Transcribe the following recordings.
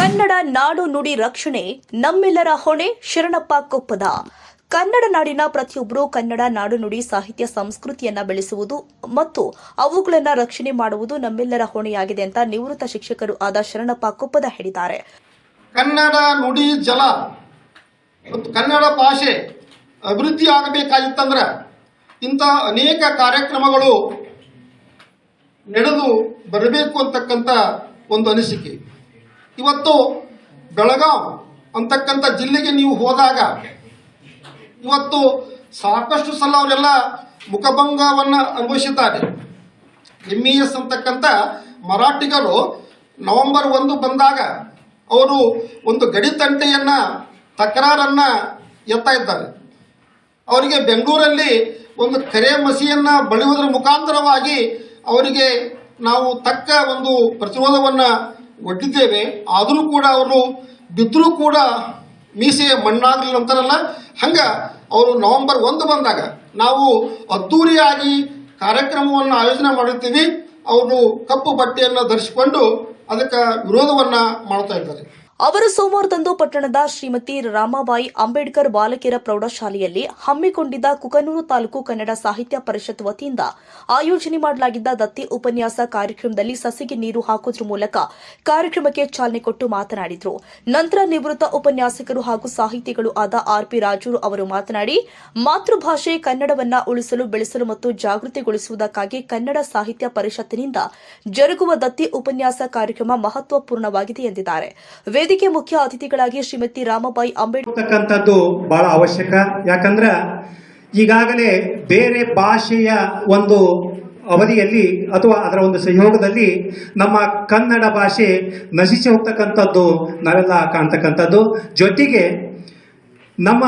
ಕನ್ನಡ ನಾಡು ನುಡಿ ರಕ್ಷಣೆ ನಮ್ಮೆಲ್ಲರ ಹೊಣೆ. ಶರಣಪ್ಪ ಕೊಪ್ಪದ. ಕನ್ನಡ ನಾಡಿನ ಪ್ರತಿಯೊಬ್ಬರೂ ಕನ್ನಡ ನಾಡು ನುಡಿ ಸಾಹಿತ್ಯ ಸಂಸ್ಕೃತಿಯನ್ನ ಬೆಳೆಸುವುದು ಮತ್ತು ಅವುಗಳನ್ನು ರಕ್ಷಣೆ ಮಾಡುವುದು ನಮ್ಮೆಲ್ಲರ ಹೊಣೆಯಾಗಿದೆ ಅಂತ ನಿವೃತ್ತ ಶಿಕ್ಷಕರು ಆದ ಶರಣಪ್ಪ ಕೊಪ್ಪದ ಹೇಳಿದ್ದಾರೆ. ಕನ್ನಡ ನುಡಿ ಜಲ ಮತ್ತು ಕನ್ನಡ ಭಾಷೆ ಅಭಿವೃದ್ಧಿ ಆಗಬೇಕಾಗಿತ್ತಂದ್ರೆ ಇಂಥ ಅನೇಕ ಕಾರ್ಯಕ್ರಮಗಳು ನಡೆದು ಬರಬೇಕು ಅಂತಕ್ಕಂಥ ಒಂದು ಅನಿಸಿಕೆ. ಇವತ್ತು ಬೆಳಗಾವಿ ಅಂತಕ್ಕಂಥ ಜಿಲ್ಲೆಗೆ ನೀವು ಹೋದಾಗ ಇವತ್ತು ಸಾಕಷ್ಟು ಸಲ ಅವರೆಲ್ಲ ಮುಖಭಂಗವನ್ನು ಅನುಭವಿಸಿದ್ದಾರೆ. MES ಅಂತಕ್ಕಂಥ ಮರಾಠಿಗರು ನವೆಂಬರ್ 1 ಬಂದಾಗ ಅವರು ಒಂದು ಗಡಿತಂಟೆಯನ್ನು ತಕರಾರನ್ನು ಎತ್ತಾ ಇದ್ದಾರೆ. ಅವರಿಗೆ ಬೆಂಗಳೂರಲ್ಲಿ ಒಂದು ಕರೆ ಮಸಿಯನ್ನು ಬಳಿಯುವುದರ ಮುಖಾಂತರವಾಗಿ ಅವರಿಗೆ ನಾವು ತಕ್ಕ ಒಂದು ಪ್ರತಿರೋಧವನ್ನು ಒಡ್ಡಿದ್ದೇವೆ. ಆದರೂ ಕೂಡ ಅವರು ಬಿದ್ದರೂ ಕೂಡ ಮೀಸೆ ಮಣ್ಣಾಗಲಿಲ್ಲ ಅಂತಾರಲ್ಲ, ಹಂಗೆ ಅವರು ನವೆಂಬರ್ 1 ಬಂದಾಗ ನಾವು ಅದ್ದೂರಿಯಾಗಿ ಕಾರ್ಯಕ್ರಮವನ್ನು ಆಯೋಜನೆ ಮಾಡಿರ್ತೀವಿ. ಅವರು ಕಪ್ಪು ಬಟ್ಟೆಯನ್ನು ಧರಿಸಿಕೊಂಡು ಅದಕ್ಕೆ ವಿರೋಧವನ್ನು ಮಾಡ್ತಾ ಇದ್ದಾರೆ. ಅವರು ಸೋಮವಾರದಂದು ಪಟ್ಟಣದ ಶ್ರೀಮತಿ ರಾಮಾಬಾಯಿ ಅಂಬೇಡ್ಕರ್ ಬಾಲಕಿಯರ ಪ್ರೌಢಶಾಲೆಯಲ್ಲಿ ಹಮ್ಮಿಕೊಂಡಿದ್ದ ಕುಕನೂರು ತಾಲೂಕು ಕನ್ನಡ ಸಾಹಿತ್ಯ ಪರಿಷತ್ ವತಿಯಿಂದ ಆಯೋಜನೆ ಮಾಡಲಾಗಿದ್ದ ದತ್ತಿ ಉಪನ್ಯಾಸ ಕಾರ್ಯಕ್ರಮದಲ್ಲಿ ಸಸಿಗೆ ನೀರು ಹಾಕುವುದರ ಮೂಲಕ ಕಾರ್ಯಕ್ರಮಕ್ಕೆ ಚಾಲನೆ ಕೊಟ್ಟು ಮಾತನಾಡಿದರು. ನಂತರ ನಿವೃತ್ತ ಉಪನ್ಯಾಸಕರು ಹಾಗೂ ಸಾಹಿತಿಗಳು ಆದ RP ರಾಜೂರು ಅವರು ಮಾತನಾಡಿ, ಮಾತೃಭಾಷೆ ಕನ್ನಡವನ್ನ ಉಳಿಸಲು, ಬೆಳೆಸಲು ಮತ್ತು ಜಾಗೃತಿಗೊಳಿಸುವುದಕ್ಕಾಗಿ ಕನ್ನಡ ಸಾಹಿತ್ಯ ಪರಿಷತ್ತಿನಿಂದ ಜರುಗುವ ದತ್ತಿ ಉಪನ್ಯಾಸ ಕಾರ್ಯಕ್ರಮ ಮಹತ್ವಪೂರ್ಣವಾಗಿದೆ ಎಂದಿದ್ದಾರೆ. ವೇದಿಕೆ ಮುಖ್ಯ ಅತಿಥಿಗಳಾಗಿ ಶ್ರೀಮತಿ ರಾಮಾಬಾಯಿ ಅಂಬೇಡ್ಕರ್ ಬಹಳ ಅವಶ್ಯಕ. ಯಾಕಂದ್ರೆ ಈಗಾಗಲೇ ಬೇರೆ ಭಾಷೆಯ ಒಂದು ಅವಧಿಯಲ್ಲಿ ಅಥವಾ ಅದರ ಒಂದು ಸಹಯೋಗದಲ್ಲಿ ನಮ್ಮ ಕನ್ನಡ ಭಾಷೆ ನಶಿಸಿ ಹೋಗ್ತಕ್ಕಂಥದ್ದು ನಾವೆಲ್ಲ ಕಾಣ್ತಕ್ಕಂಥದ್ದು. ಜೊತೆಗೆ ನಮ್ಮ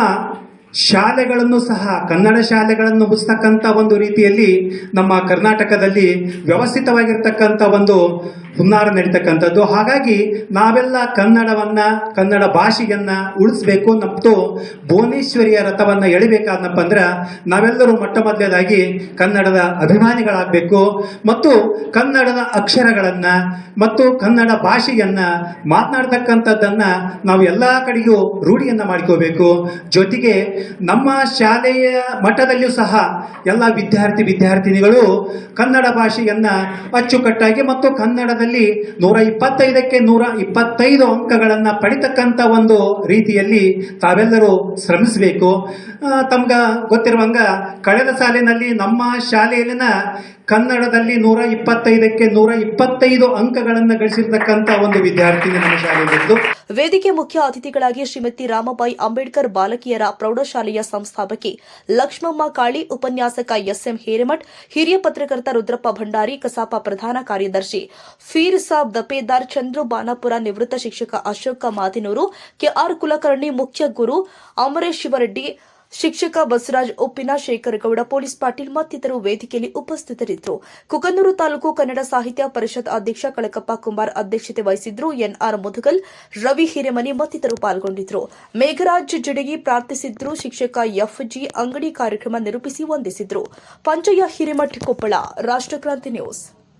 ಶಾಲೆಗಳನ್ನು ಸಹ ಕನ್ನಡ ಶಾಲೆಗಳನ್ನು ಮುಗಿಸ್ತಕ್ಕಂಥ ಒಂದು ರೀತಿಯಲ್ಲಿ ನಮ್ಮ ಕರ್ನಾಟಕದಲ್ಲಿ ವ್ಯವಸ್ಥಿತವಾಗಿರ್ತಕ್ಕಂಥ ಒಂದು ಹುನ್ನಾರ ನಡೀತಕ್ಕಂಥದ್ದು. ಹಾಗಾಗಿ ನಾವೆಲ್ಲ ಕನ್ನಡ ಭಾಷೆಯನ್ನ ಉಳಿಸ್ಬೇಕು ಮತ್ತು ಭುವನೇಶ್ವರಿಯ ರಥವನ್ನು ಎಳಿಬೇಕಾದನಪ್ಪ ಅಂದ್ರೆ ನಾವೆಲ್ಲರೂ ಮೊಟ್ಟ ಮೊದಲನೇದಾಗಿ ಕನ್ನಡದ ಅಭಿಮಾನಿಗಳಾಗಬೇಕು ಮತ್ತು ಕನ್ನಡದ ಅಕ್ಷರಗಳನ್ನ ಮತ್ತು ಕನ್ನಡ ಭಾಷೆಯನ್ನ ಮಾತನಾಡ್ತಕ್ಕಂಥದ್ದನ್ನ ನಾವು ಎಲ್ಲ ಕಡೆಯೂ ರೂಢಿಯನ್ನ ಮಾಡ್ಕೋಬೇಕು. ಜೊತೆಗೆ ನಮ್ಮ ಶಾಲೆಯ ಮಟ್ಟದಲ್ಲಿಯೂ ಸಹ ಎಲ್ಲ ವಿದ್ಯಾರ್ಥಿನಿಗಳು ಕನ್ನಡ ಭಾಷೆಯನ್ನ ಅಚ್ಚುಕಟ್ಟಾಗಿ ಮತ್ತು ಕನ್ನಡದಲ್ಲಿ 125ಕ್ಕೆ 125 ಅಂಕಗಳನ್ನು ಪಡಿತಕ್ಕಂಥ ಒಂದು ರೀತಿಯಲ್ಲಿ ತಾವೆಲ್ಲರೂ ಶ್ರಮಿಸಬೇಕು. ತಮ್ಗೆ ಗೊತ್ತಿರುವಂಗ ಕಳೆದ ಸಾಲಿನಲ್ಲಿ ನಮ್ಮ ಶಾಲೆಯಲ್ಲಿನ ಕನ್ನಡದಲ್ಲಿ 125ಕ್ಕೆ 125 ಅಂಕಗಳನ್ನು ಗಳಿಸಿರ್ತಕ್ಕಂಥ ಒಂದು ವಿದ್ಯಾರ್ಥಿನಿ ನಮ್ಮ ಶಾಲೆಯಲ್ಲಿದ್ದು. ವೇದಿಕೆ ಮುಖ್ಯ ಅತಿಥಿಗಳಾಗಿ ಶ್ರೀಮತಿ ರಾಮಾಬಾಯಿ ಅಂಬೇಡ್ಕರ್ ಬಾಲಕಿಯರ ಪ್ರೌಢಶಾಲೆಯ ಸಂಸ್ಥಾಪಕಿ ಲಕ್ಷ್ಮಮ್ಮ ಕಾಳಿ, ಉಪನ್ಯಾಸಕ SM ಹಿರೇಮಠ್, ಹಿರಿಯ ಪತ್ರಕರ್ತ ರುದ್ರಪ್ಪ ಭಂಡಾರಿ, ಕಸಾಪ ಪ್ರಧಾನ ಕಾರ್ಯದರ್ಶಿ ಫೀರ್ ಸಾಬ್ ದಪೇದಾರ್, ಚಂದ್ರು ಬಾನಾಪುರ, ನಿವೃತ್ತ ಶಿಕ್ಷಕ ಅಶೋಕ ಮಾದಿನೂರು, KR ಕುಲಕರ್ಣಿ, ಮುಖ್ಯ ಗುರು ಅಮರೇಶ್ ಶಿವರೆಡ್ಡಿ, ಶಿಕ್ಷಕ ಬಸವರಾಜ್ ಉಪ್ಪಿನ, ಶೇಖರಗೌಡ, ಪೊಲೀಸ್ ಪಾಟೀಲ್ ಮತ್ತಿತರರು ವೇದಿಕೆಯಲ್ಲಿ ಉಪಸ್ಥಿತರಿದ್ದರು. ಕುಕನೂರು ತಾಲೂಕು ಕನ್ನಡ ಸಾಹಿತ್ಯ ಪರಿಷತ್ ಅಧ್ಯಕ್ಷ ಕಳಕಪ್ಪ ಕುಂಬಾರ್ ಅಧ್ಯಕ್ಷತೆ ವಹಿಸಿದ್ರು. NR ಮುದಗಲ್, ರವಿ ಹಿರೇಮನಿ ಮತ್ತಿತರರು ಪಾಲ್ಗೊಂಡಿದ್ದರು. ಮೇಘರಾಜ್ ಜಿಡಗಿ ಪ್ರಾರ್ಥಿಸಿದ್ರು. ಶಿಕ್ಷಕ FG ಅಂಗಡಿ ಕಾರ್ಯಕ್ರಮ ನಿರೂಪಿಸಿ ವಂದಿಸಿದ್ರು. ಪಂಚಯ್ಯ ಹಿರೇಮಠ, ಕೊಪ್ಪಳ. ರಾಷ್ಟ್ರಕ್ರಾಂತಿ ನ್ಯೂಸ್.